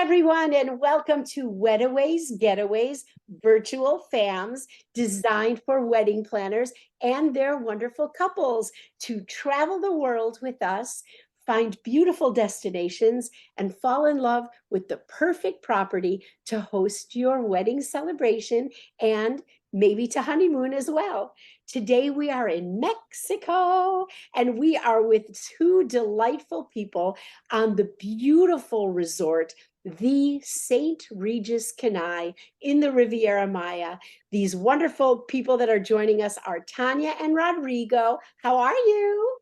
everyone, and welcome to Wedaways, Getaways, virtual FAMs designed for wedding planners and their wonderful couples to travel the world with us, find beautiful destinations, and fall in love with the perfect property to host your wedding celebration and maybe to honeymoon as well. Today we are in Mexico, and we are with two delightful people on the beautiful resort, the St. Regis Kanai in the Riviera Maya. These wonderful people that are joining us are Tanya and Rodrigo. How are you?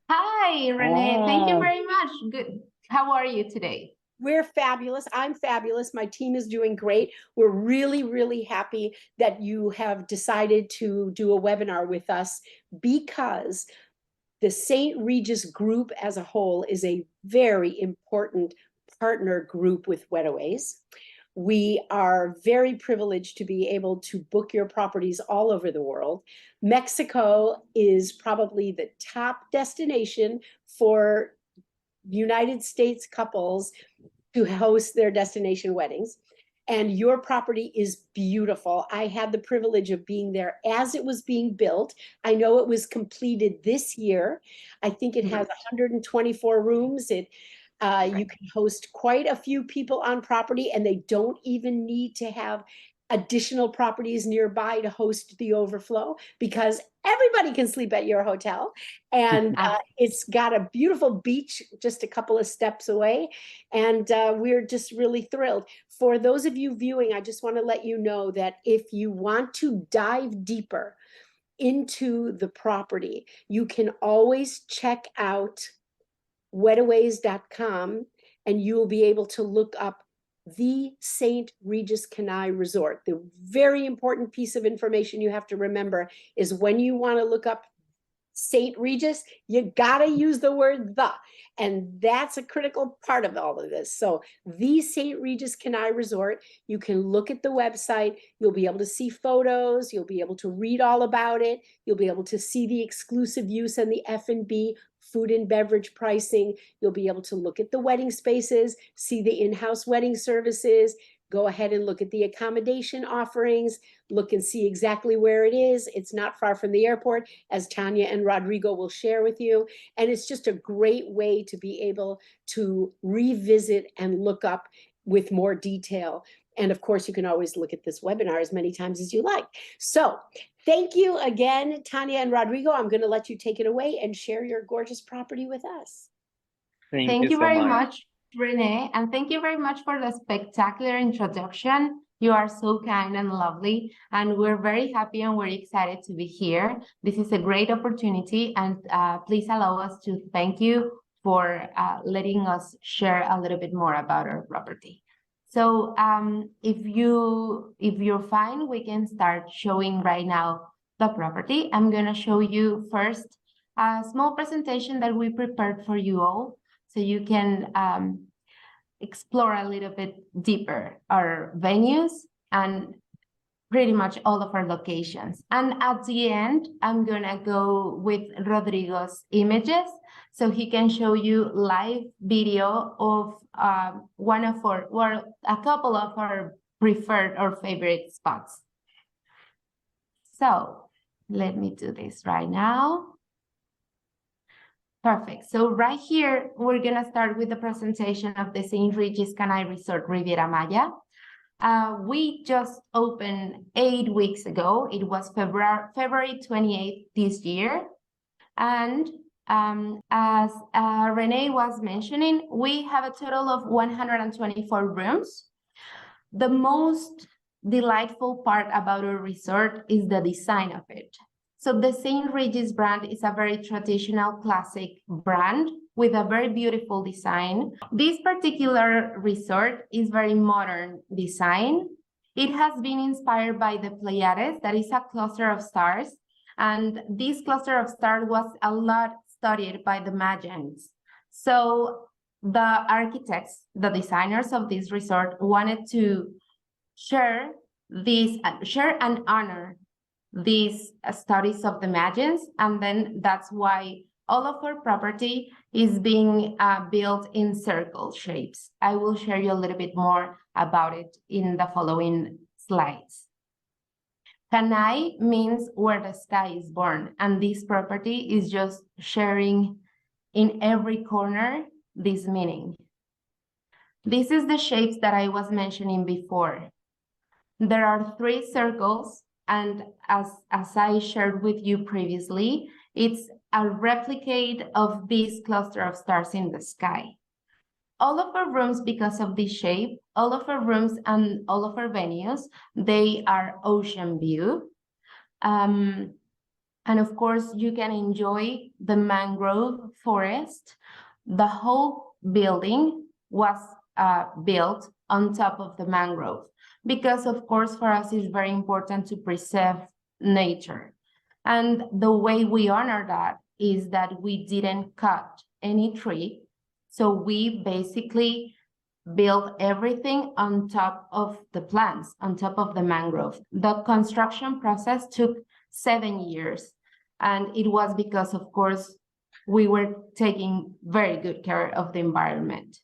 Hi, Renee. Thank you very much. Good. How are you today? We're fabulous. I'm fabulous. My team is doing great. We're really, really happy that you have decided to do a webinar with us because the St. Regis group as a whole is a very important partner group with Wedaways. We are very privileged to be able to book your properties all over the world. Mexico is probably the top destination for United States couples to host their destination weddings. And your property is beautiful. I had the privilege of being there as it was being built. I know it was completed this year. I think it has 124 rooms. You can host quite a few people on property, and they don't even need to have additional properties nearby to host the overflow because everybody can sleep at your hotel. And it's got a beautiful beach just a couple of steps away. And we're just really thrilled. For those of you viewing, I just want to let you know that if you want to dive deeper into the property, you can always check out Wedaways.com, and you will be able to look up the St. Regis Kanai Resort. The very important piece of information you have to remember is when you want to look up St. Regis, you gotta use the word the, and that's a critical part of all of this. So the St. Regis Kanai Resort, you can look at the website, you'll be able to see photos, you'll be able to read all about it, you'll be able to see the exclusive use and the F&B, food and beverage pricing, you'll be able to look at the wedding spaces, see the in-house wedding services, go ahead and look at the accommodation offerings, look and see exactly where it is. It's not far from the airport, as Tanya and Rodrigo will share with you. And it's just a great way to be able to revisit and look up with more detail. And of course, you can always look at this webinar as many times as you like. So thank you again, Tanya and Rodrigo. I'm going to let you take it away and share your gorgeous property with us. Thank you very much, Renee, and thank you very much for the spectacular introduction. You are so kind and lovely, and we're very happy and we're excited to be here. This is a great opportunity, and please allow us to thank you for letting us share a little bit more about our property. So if you're fine, we can start showing right now the property. I'm going to show you first a small presentation that we prepared for you all, so you can explore a little bit deeper our venues and pretty much all of our locations. And at the end, I'm gonna go with Rodrigo's images so he can show you live video of a couple of our preferred or favorite spots. So let me do this right now. Perfect. So right here, we're going to start with the presentation of the St. Regis Kanai Resort Riviera Maya. We just opened 8 weeks ago. It was February 28th this year. And as Renee was mentioning, we have a total of 124 rooms. The most delightful part about our resort is the design of it. So the St. Regis brand is a very traditional, classic brand with a very beautiful design. This particular resort is very modern design. It has been inspired by the Pleiades, that is a cluster of stars. And this cluster of stars was a lot studied by the Mayans. So the architects, the designers of this resort wanted to share and honor these studies of the Mayans, and then that's why All of our property is being built in circle shapes. I will share you a little bit more about it in the following slides. Kanai means where the sky is born, and this property is just sharing in every corner this meaning. This is the shapes that I was mentioning before. There are 3 circles, and as I shared with you previously, it's a replicate of this cluster of stars in the sky. All of our rooms, because of this shape, all of our rooms and all of our venues, they are ocean view. And of course, you can enjoy the mangrove forest. The whole building was built on top of the mangrove, because of course, for us, it's very important to preserve nature. And the way we honor that is that we didn't cut any tree. So we basically built everything on top of the plants, on top of the mangrove. The construction process took 7 years. And it was because, of course, we were taking very good care of the environment.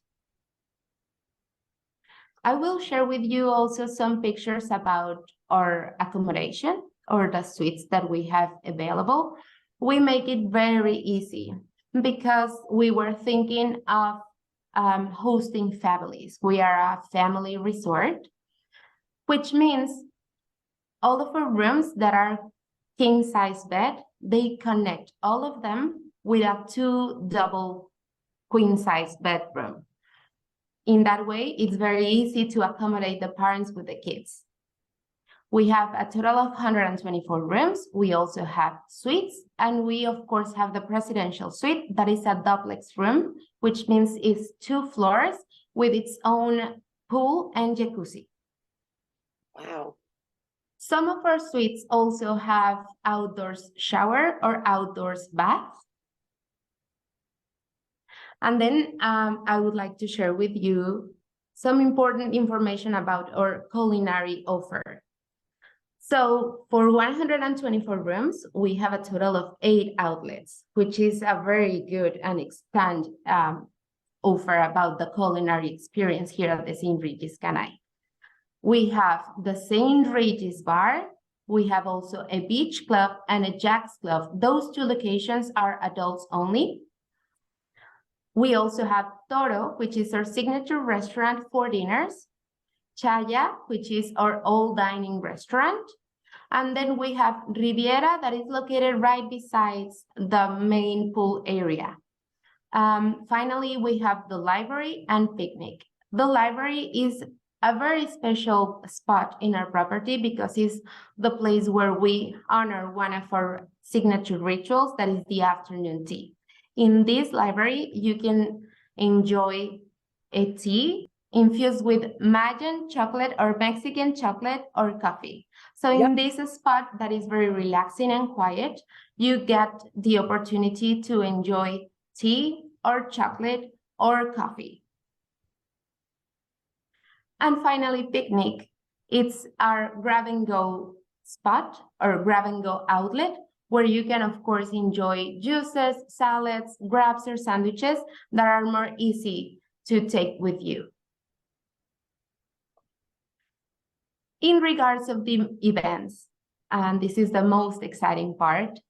I will share with you also some pictures about our accommodation or the suites that we have available. We make it very easy because we were thinking of hosting families. We are a family resort, which means all of our rooms that are king size bed, they connect all of them with a 2 double queen size bedroom. In that way, it's very easy to accommodate the parents with the kids. We have a total of 124 rooms. We also have suites, and we of course have the presidential suite that is a duplex room, which means it's 2 floors with its own pool and jacuzzi. Wow. Some of our suites also have outdoors shower or outdoors bath. And then I would like to share with you some important information about our culinary offer. So for 124 rooms, we have a total of 8 outlets, which is a very good and expand offer about the culinary experience here at the St. Regis Kanai. We have the St. Regis Bar. We have also a beach club and a Jack's Club. Those 2 locations are adults only. We also have Toro, which is our signature restaurant for dinners. Chaya, which is our all dining restaurant. And then we have Riviera, that is located right besides the main pool area. Finally, we have the library and picnic. The library is a very special spot in our property because it's the place where we honor one of our signature rituals, that is the afternoon tea. In this library, you can enjoy a tea infused with Mayan chocolate or Mexican chocolate or coffee. So in this spot that is very relaxing and quiet, you get the opportunity to enjoy tea or chocolate or coffee. And finally, picnic. It's our grab and go spot or grab and go outlet where you can, of course, enjoy juices, salads, wraps, or sandwiches that are more easy to take with you. In regards of the events, and this is the most exciting part,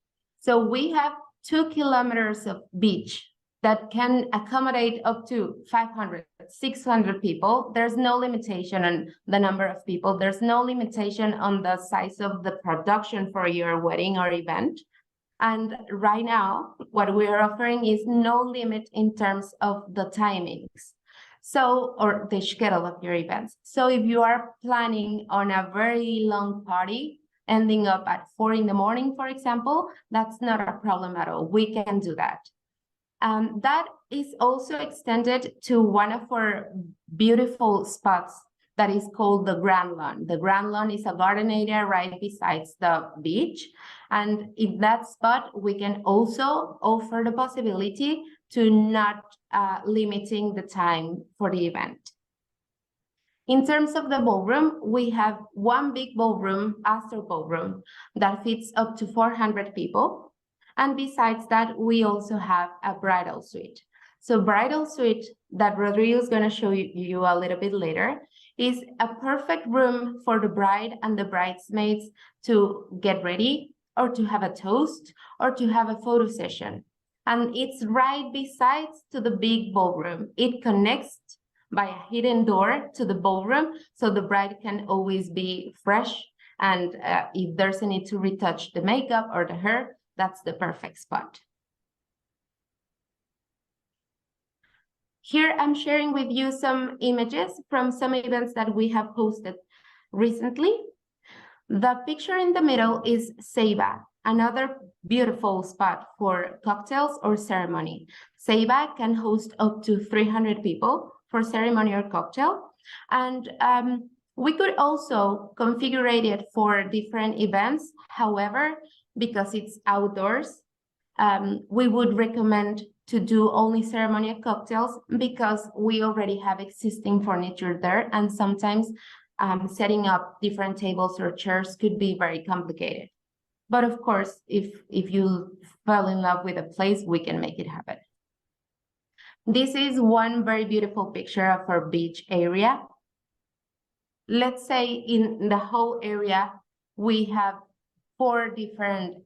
so we have 2 kilometers of beach that can accommodate up to 500, 600 people. There's no limitation on the number of people. There's no limitation on the size of the production for your wedding or event. And right now, what we are offering is no limit in terms of the timings. So, or the schedule of your events. So if you are planning on a very long party, ending up at 4 in the morning, for example, that's not a problem at all. We can do that. That is also extended to one of our beautiful spots that is called the Grand Lawn. The Grand Lawn is a garden area right besides the beach. And in that spot, we can also offer the possibility to not limiting the time for the event. In terms of the ballroom, we have one big ballroom, Astor ballroom, that fits up to 400 people. And besides that, we also have a bridal suite. So bridal suite that Rodrigo is going to show you a little bit later is a perfect room for the bride and the bridesmaids to get ready, or to have a toast, or to have a photo session. And it's right besides to the big ballroom. It connects by a hidden door to the ballroom, so the bride can always be fresh. And if there's a need to retouch the makeup or the hair, that's the perfect spot. Here I'm sharing with you some images from some events that we have posted recently. The picture in the middle is Ceiba, another beautiful spot for cocktails or ceremony. Ceiba can host up to 300 people for ceremony or cocktail. And we could also configure it for different events. However, because it's outdoors, we would recommend to do only ceremony and cocktails, because we already have existing furniture there, and sometimes setting up different tables or chairs could be very complicated. But of course, if you fell in love with a place, we can make it happen. This is one very beautiful picture of our beach area. Let's say in the whole area, we have 4 different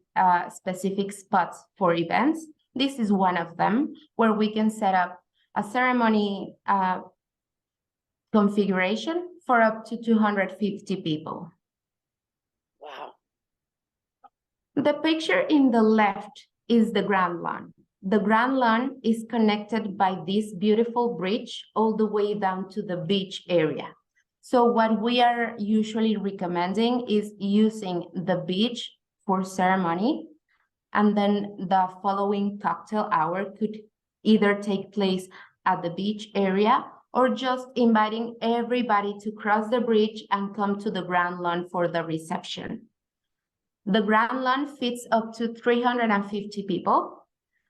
specific spots for events. This is one of them, where we can set up a ceremony configuration for up to 250 people. Wow. The picture in the left is the Grand Lawn. The Grand Lawn is connected by this beautiful bridge all the way down to the beach area. So what we are usually recommending is using the beach for ceremony, and then the following cocktail hour could either take place at the beach area, or just inviting everybody to cross the bridge and come to the Grand Lawn for the reception. The Grand Lawn fits up to 350 people.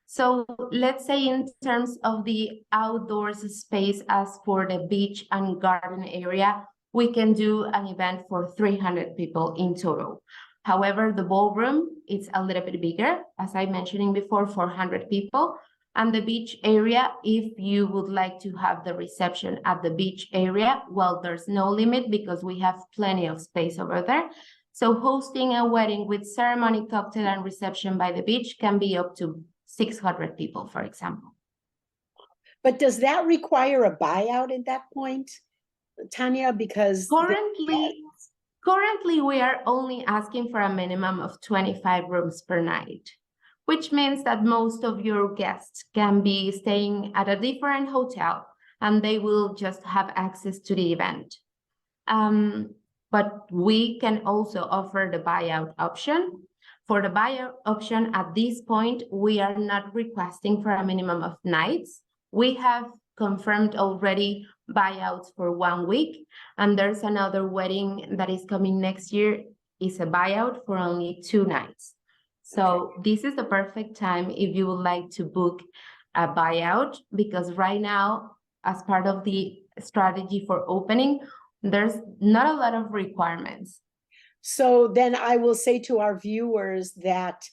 So let's say in terms of the outdoors space, as for the beach and garden area, we can do an event for 300 people in total. However, the ballroom is a little bit bigger, as I mentioned before, 400 people. And the beach area, if you would like to have the reception at the beach area, well, there's no limit because we have plenty of space over there. So hosting a wedding with ceremony, cocktail, and reception by the beach can be up to 600 people, for example. But does that require a buyout at that point, Tanya? Because currently we are only asking for a minimum of 25 rooms per night, which means that most of your guests can be staying at a different hotel and they will just have access to the event. But we can also offer the buyout option. For the buyout option, at this point, we are not requesting for a minimum of nights. We have confirmed already buyouts for 1 week, and there's another wedding that is coming next year, is a buyout for only 2 nights. So this is the perfect time if you would like to book a buyout, because right now, as part of the strategy for opening, there's not a lot of requirements. So then I will say to our viewers that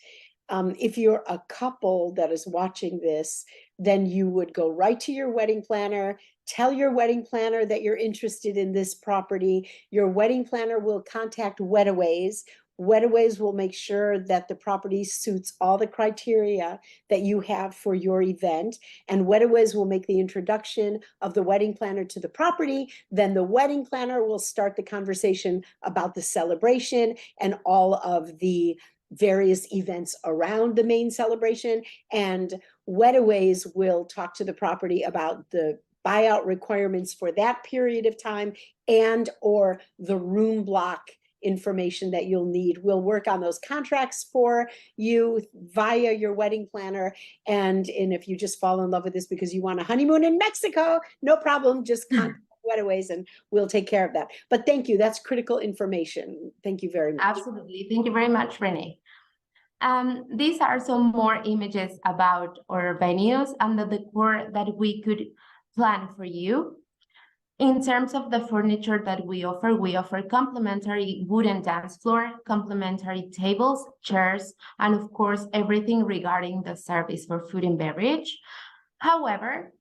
if you're a couple that is watching this, then you would go right to your wedding planner, tell your wedding planner that you're interested in this property. Your wedding planner will contact Wedaways. Wedaways will make sure that the property suits all the criteria that you have for your event. And Wedaways will make the introduction of the wedding planner to the property. Then the wedding planner will start the conversation about the celebration and all of the various events around the main celebration. And Wedaways will talk to the property about the buyout requirements for that period of time, and or the room block information that you'll need. We'll work on those contracts for you via your wedding planner. And if you just fall in love with this because you want a honeymoon in Mexico, no problem, just contact Wedaways and we'll take care of that. But thank you, that's critical information. Thank you very much. Absolutely, thank you very much, Renee. These are some more images about our venues and the decor that we could plan for you. In terms of the furniture that we offer complimentary wooden dance floor, complimentary tables, chairs, and of course, everything regarding the service for food and beverage. However,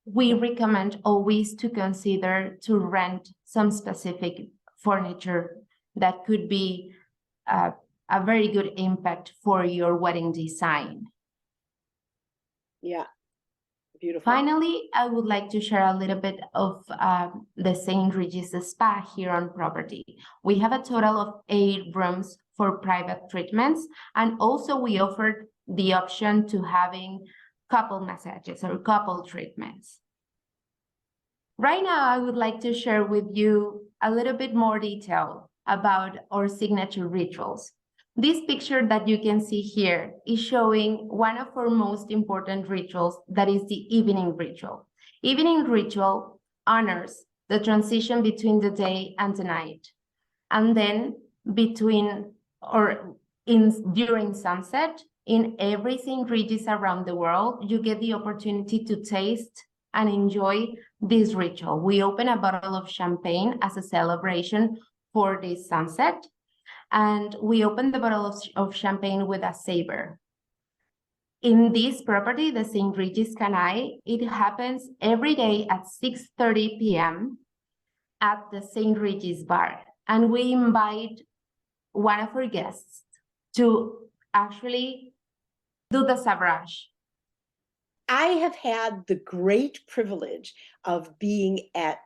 we recommend always to consider to rent some specific furniture that could be a very good impact for your wedding design. Yeah. Beautiful. Finally, I would like to share a little bit of the St. Regis Spa here on property. We have a total of 8 rooms for private treatments, and also we offered the option to having couple massages or couple treatments. Right now, I would like to share with you a little bit more detail about our signature rituals. This picture that you can see here is showing one of our most important rituals, that is the evening ritual. Evening ritual honors the transition between the day and the night. And then during sunset, in every St. Regis around the world, you get the opportunity to taste and enjoy this ritual. We open a bottle of champagne as a celebration for this sunset. And we open the bottle of champagne with a saber. In this property, the St. Regis Kanai, it happens every day at 6:30 p.m. at the St. Regis bar. And we invite one of our guests to actually do the sabrage. I have had the great privilege of being at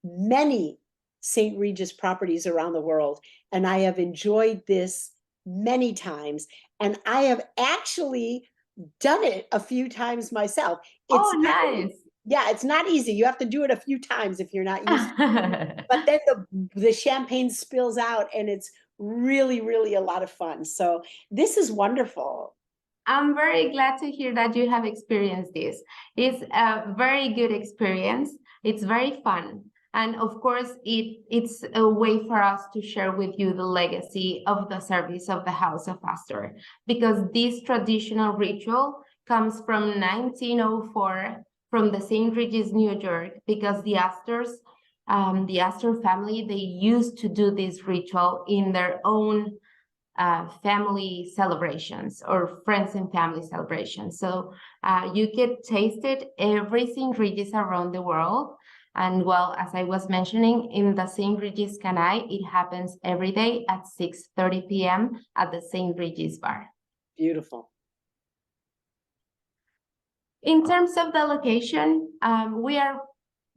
many St. Regis properties around the world, and I have enjoyed this many times, and I have actually done it a few times myself. It's nice. Yeah, it's not easy. You have to do it a few times if you're not used to it. But then the champagne spills out, and it's really, really a lot of fun. So this is wonderful. I'm very glad to hear that you have experienced this. It's a very good experience. It's very fun. And of course, it's a way for us to share with you the legacy of the service of the House of Astor, because this traditional ritual comes from 1904 from the St. Regis, New York, because the Astors, the Astor family, they used to do this ritual in their own family celebrations or friends and family celebrations. So you can taste it every St. Regis around the world. And well, as I was mentioning, in the St. Regis Kanai, it happens every day at 6:30 p.m. at the St. Regis bar. Beautiful. In terms of the location, we are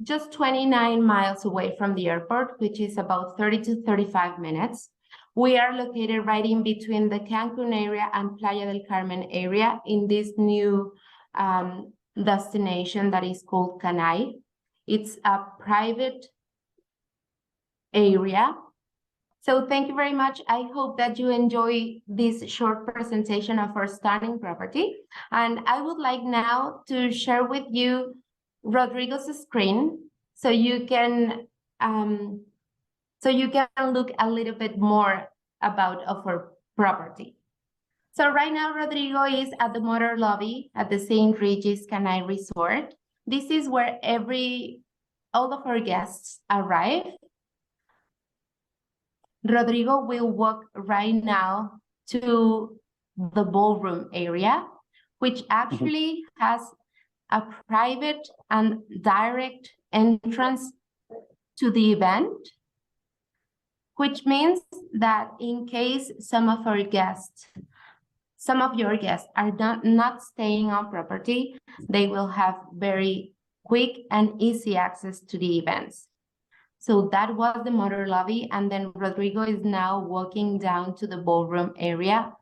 just 29 miles away from the airport, which is about 30 to 35 minutes. We are located right in between the Cancun area and Playa del Carmen area in this new destination that is called Kanai. It's a private area. So thank you very much. I hope that you enjoy this short presentation of our stunning property. And I would like now to share with you Rodrigo's screen so you can look a little bit more about our property. So right now, Rodrigo is at the motor lobby at the St. Regis Kanai Resort. This is where all of our guests arrive. Rodrigo will walk right now to the ballroom area, which actually has a private and direct entrance to the event, which means that in case some of your guests are not staying on property, they will have very quick and easy access to the events. So that was the motor lobby, and then Rodrigo is now walking down to the ballroom area.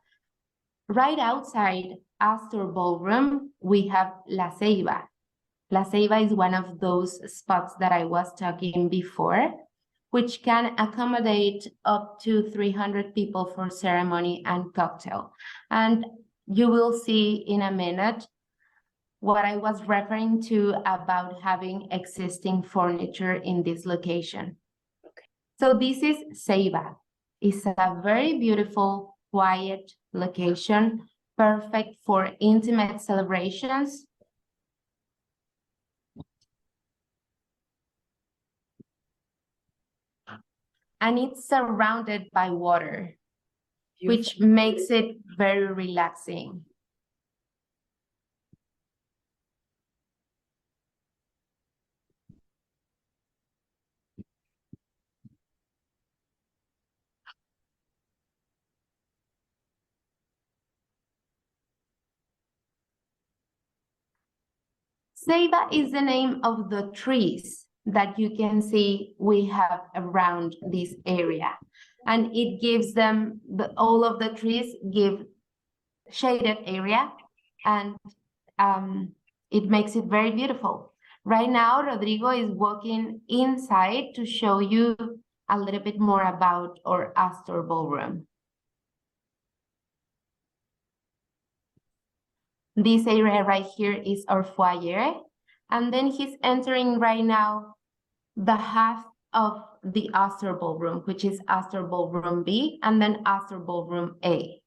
Right outside Astor Ballroom, we have La Ceiba. La Ceiba is one of those spots that I was talking before, which can accommodate up to 300 people for ceremony and cocktail. And you will see in a minute what I was referring to about having existing furniture in this location. Okay. So this is Ceiba. It's a very beautiful, quiet location, perfect for intimate celebrations. and it's surrounded by water, Beautiful. which makes it very relaxing. Ceiba is the name of the trees that you can see we have around this area. And it gives them, all of the trees give shaded area, and it makes it very beautiful. Right now, Rodrigo is walking inside to show you a little bit more about our Astor ballroom. This area right here is our foyer, and then he's entering right now the half of the Astor ballroom, which is Astor ballroom B, and then Astor ballroom A.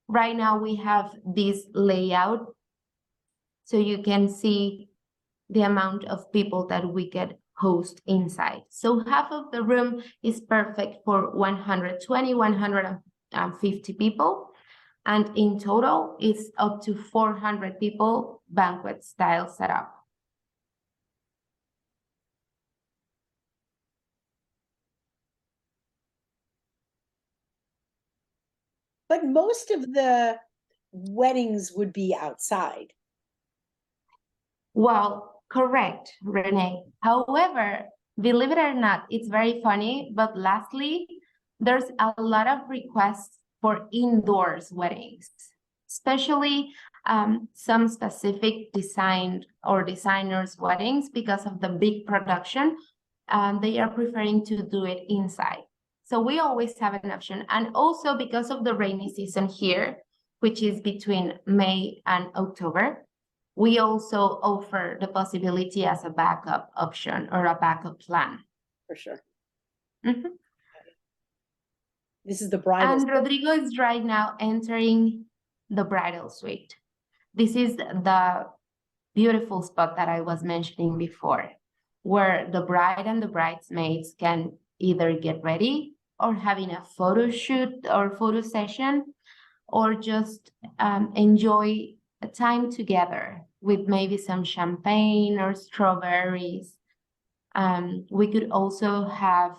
Right now we have this layout, so you can see the amount of people that we could host inside. So half of the room is perfect for 120, 150 people. And in total, it's up to 400 people banquet style setup. But most of the weddings would be outside. Well, correct, Renee. However, believe it or not, it's very funny. But lastly, there's a lot of requests for indoors weddings, especially some specific designed or designers weddings because of the big production. They are preferring to do it inside. So we always have an option. And also because of the rainy season here, which is between May and October, we also offer the possibility as a backup option or a backup plan. For sure. Mm-hmm. This is the bridal. And Rodrigo is right now entering the bridal suite. This is the beautiful spot that I was mentioning before, where the bride and the bridesmaids can either get ready or having a photo shoot or photo session, or just enjoy a time together with maybe some champagne or strawberries. We could also have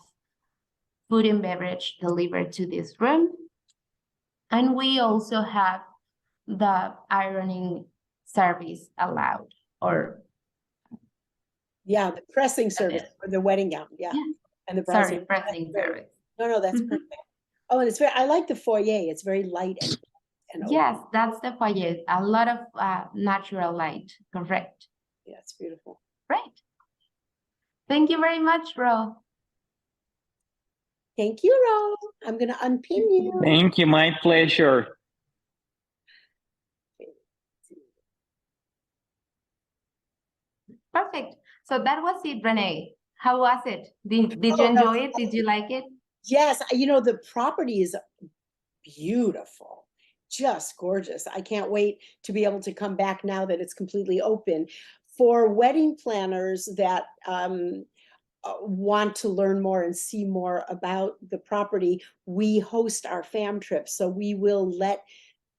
food and beverage delivered to this room. And we also have the ironing service allowed, or yeah, the pressing service for the wedding gown. Yeah. And the sorry, pressing service. No, that's perfect. Oh, and it's very, I like the foyer. It's very light and yes, that's the foyer. A lot of natural light. Correct. Yeah, it's beautiful. Right. Thank you very much, Ro. Thank you, Ro. I'm going to unpin you. Thank you. My pleasure. Perfect. So that was it, Renee. How was it? Did you enjoy it? Did you like it? Yes. You know, the property is beautiful, just gorgeous. I can't wait to be able to come back now that it's completely open. For wedding planners that want to learn more and see more about the property, we host our fam trips. So we will let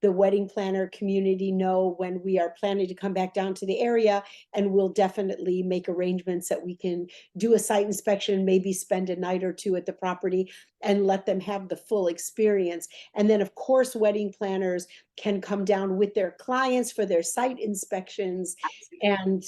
the wedding planner community know when we are planning to come back down to the area, and we'll definitely make arrangements that we can do a site inspection, maybe spend a night or two at the property and let them have the full experience. And then of course, wedding planners can come down with their clients for their site inspections. And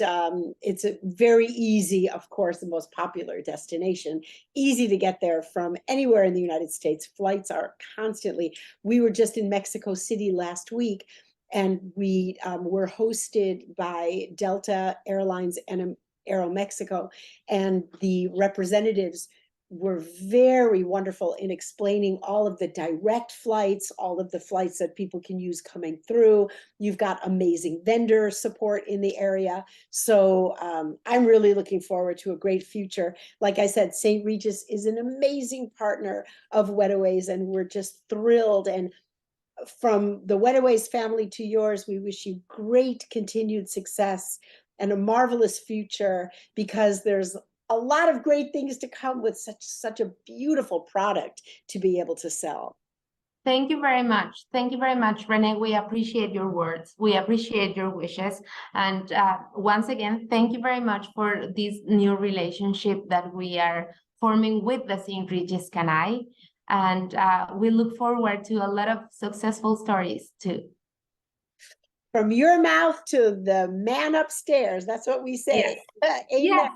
it's a very easy, of course, the most popular destination, easy to get there from anywhere in the United States. Flights are constantly. We were just in Mexico City last week, and we were hosted by Delta Airlines and Aeromexico, and the representatives were very wonderful in explaining all of the direct flights, all of the flights that people can use coming through. You've got amazing vendor support in the area. So I'm really looking forward to a great future. Like I said, St. Regis is an amazing partner of Wedaways, and we're just thrilled. And from the Wedaways family to yours, we wish you great continued success and a marvelous future, because there's a lot of great things to come with such a beautiful product to be able to sell. Thank you very much. Thank you very much, Renee. We appreciate your words. We appreciate your wishes. And once again, thank you very much for this new relationship that we are forming with the St. Regis Kanai. And we look forward to a lot of successful stories too. From your mouth to the man upstairs. That's what we say. Yes. Amen. Yes.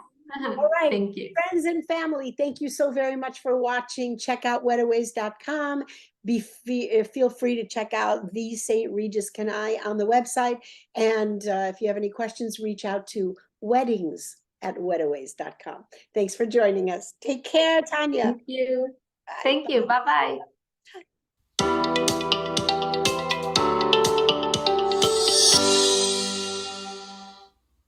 All right. Thank you. Friends and family, thank you so very much for watching. Check out Wedaways.com. Feel free to check out the St. Regis Kanai on the website. And if you have any questions, reach out to weddings@wedaways.com. Thanks for joining us. Take care, Tanya. Thank you. Bye. Thank you. Bye-bye.